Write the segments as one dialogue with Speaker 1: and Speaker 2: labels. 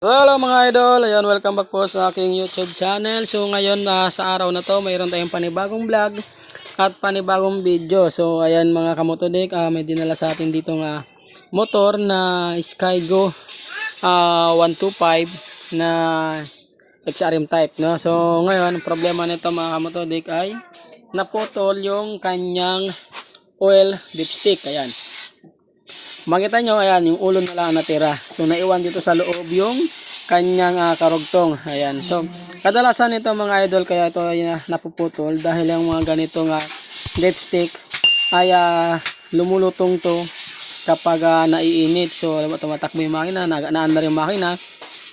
Speaker 1: Hello mga idol, ayan, welcome back po sa aking YouTube channel. So ngayon sa araw na to, mayroon tayong panibagong vlog at panibagong video. So ayan mga kamotodik, may dinala sa atin dito nga motor na Skygo 125 na XRM type, no? So ngayon, problema nito mga kamotodik ay naputol yung kanyang oil dipstick. Ayan, makita nyo, ayan, yung ulo na lang natira. So, naiwan dito sa loob yung kanyang karugtong. Ayan. So, kadalasan nito mga idol, kaya ito ay napuputol dahil yung mga ganitong dipstick ay lumulutong to kapag naiinit. So, tumatakbo yung makina, naandar yung makina.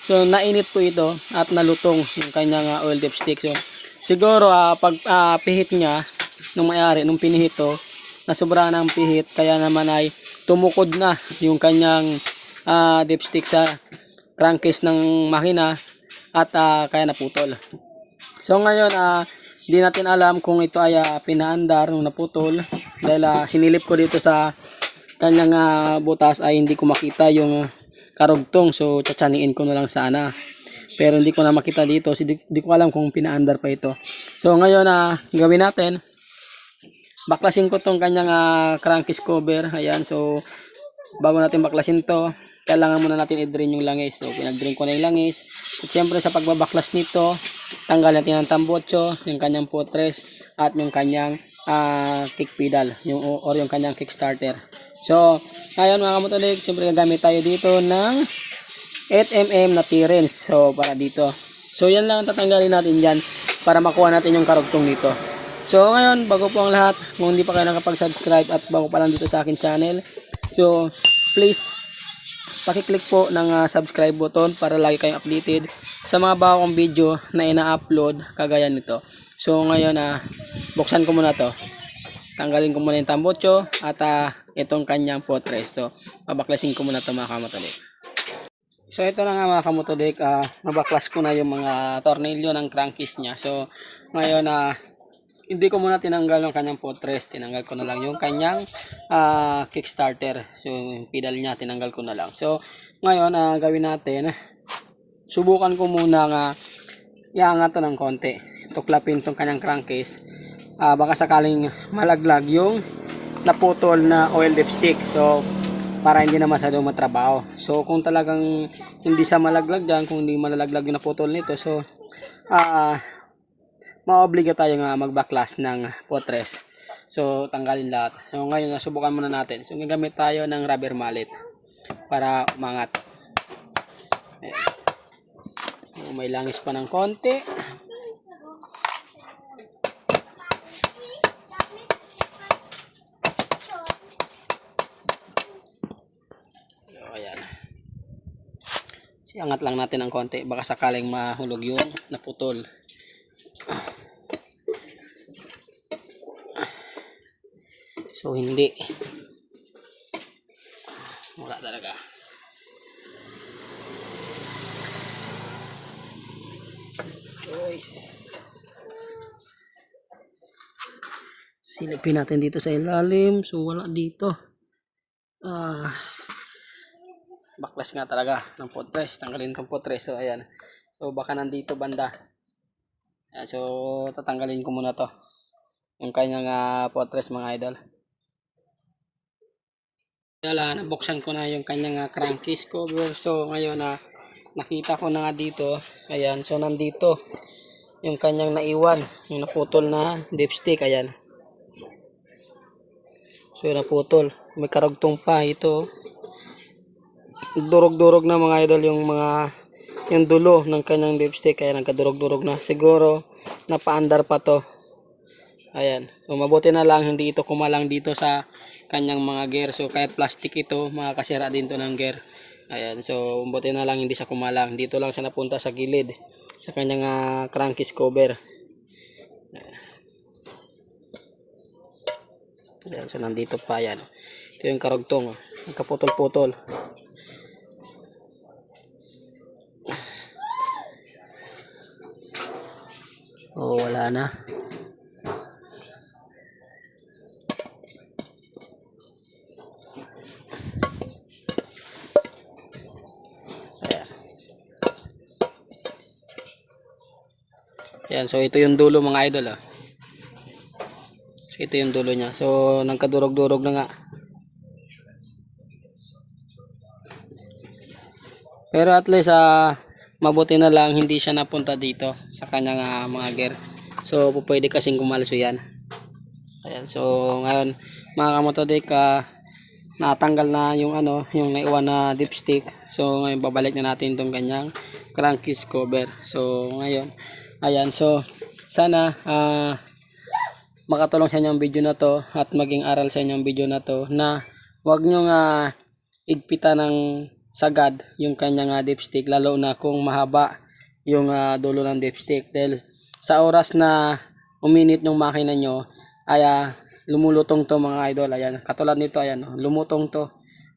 Speaker 1: So, nainit po ito at nalutong yung kanyang oil dipstick. So, siguro pag pihit niya nung may-ari, nung pinihit to, na sobra ng pihit, kaya naman ay tumukod na yung kanyang dipstick sa crankcase ng makina at kaya naputol. So ngayon hindi natin alam kung ito ay pinaandar nung naputol dahil sinilip ko dito sa kanyang butas ay hindi ko makita yung karugtong. So tsatsaniin ko na lang sana, pero hindi ko na makita dito. So, hindi ko alam kung pinaandar pa ito. So ngayon gawin natin, baklasin ko tong kanyang crankcase cover. Ayan, so bago natin baklasin to, kailangan muna natin i-drain yung langis. So pinag-drain ko na yung langis. At syempre sa pagbabaklas nito, tanggal natin ang tambotso, yung kanyang footrest at yung kanyang kick pedal, or yung kanyang kickstarter. So ngayon mga kamotodik, syempre gagamit tayo dito ng 8mm na T-Rens. So para dito, so yan lang ang tatanggalin natin dyan para makuha natin yung karugtong dito. So ngayon, bago po ang lahat, kung hindi pa kayo nakapag-subscribe at bago pa lang dito sa akin channel, so please paki-click po ng subscribe button para lagi kayong updated sa mga bagong video na ina-upload kagaya nito. So ngayon buksan ko muna to. Tanggalin ko muna yung tambotso at itong kanyang footrest. So babaklasin ko muna to mga kamotodik. So ito na nga mga kamotodik, nabaklas ko na yung mga tornilyo ng crankcase niya. So ngayon hindi ko muna tinanggal yung kanyang footrest, tinanggal ko na lang yung kanyang kickstarter. So yung pedal niya tinanggal ko na lang. So ngayon gawin natin, subukan ko muna nga iangat to ng konti, tuklapin tong kanyang crankcase. Baka sakaling malaglag yung naputol na oil dipstick, so para hindi na masyadong matrabaho. So kung talagang hindi sa malaglag dyan, kung hindi malalaglag yung naputol nito, so maobliga tayo nga magbaklas ng footrest. So tanggalin lahat. So ngayon nasubukan muna natin. So gagamit tayo ng rubber mallet para umangat. So, may langis pa ng konti. So ayan. Siangat lang natin ng konti, baka sakaling mahulog yung naputol. So hindi, wala talaga. Guys, silipin natin dito sa ilalim. So wala dito. Baklas nga talaga ng footrest. Tanggalin tong footrest. So ayan, so baka nandito banda. Ayan, so tatanggalin ko muna to, yung kanyang footrest mga idol. Kaya nabuksan ko na yung kanyang crankcase cover. So ngayon nakita ko na nga dito. Ayan, so nandito yung kanyang naiwan, yung naputol na dipstick. Ayan, so naputol, may karugtong pa ito. Durog-durog na mga idol yung dulo ng kanyang dipstick. Kaya nagkadurog-durog na, siguro napaandar pa to. Ayan, so mabuti na lang hindi ito kumalang dito sa kanyang mga gear. So kahit plastic ito, makakasira din to ng gear. Ayan, so mabuti na lang hindi siya kumalang. Dito lang siya napunta sa gilid sa kanyang crankcase cover. Ayan, so nandito pa yan. Ito yung karugtong, nagkaputol-putol. Oh, wala na. Ayan, so ito yung dulo mga idol. So ito yung dulo niya. So nagkadurog-durog na nga. Pero at least mabuti na lang hindi siya napunta dito sa kanyang mga gear. So pwede kasing kumalso yan. Ayan, so ngayon mga kamotodik, natanggal na yung yung naiwan na dipstick. So ngayon babalik na natin tong kanyang crankcase cover. So ngayon, ayan, so sana makatulong sa inyo ang video na to at maging aral sa inyo ang video na to na wag nyo igpitan ng sagad yung kanyang dipstick, lalo na kung mahaba yung dulo ng dipstick, dahil sa oras na uminit yung makina nyo ay lumulutong to mga idol. Ayan, katulad nito, ayan, lumutong to.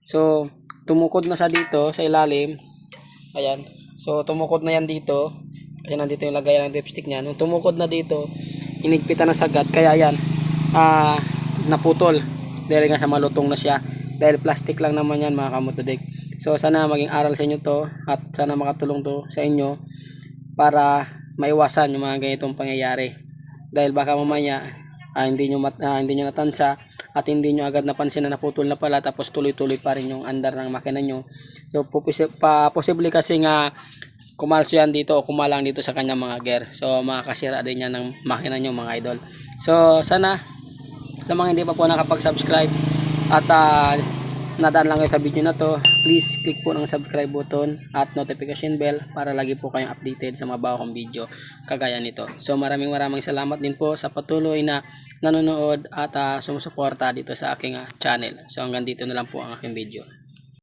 Speaker 1: So tumukod na siya dito sa ilalim. Ayan, so tumukod na yan dito kasi nandito yung lagayan ng dipstick niya. Nung tumukod na dito, inigpitan ng sagad, kaya yan naputol dahil nga sa malutong na siya, dahil plastic lang naman yan mga kamotodik. So sana maging aral sa inyo to at sana makatulong to sa inyo para maiwasan yung mga ganitong pangyayari, dahil baka mamaya hindi nyo natansa at hindi nyo agad napansin na naputol na pala, tapos tuloy-tuloy pa rin yung andar ng makina nyo. So posible kasi nga kumalso yan dito o kumalang dito sa kanyang mga gear. So makakasira din yan ng makina nyo mga idol. So sana sa mga hindi pa po nakapag-subscribe at nadaan lang kayo sa video na to, please click po ng subscribe button at notification bell para lagi po kayong updated sa mga bago kong video kagaya nito. So maraming salamat din po sa patuloy na nanonood at sumusuporta dito sa aking channel. So hanggang dito na lang po ang aking video.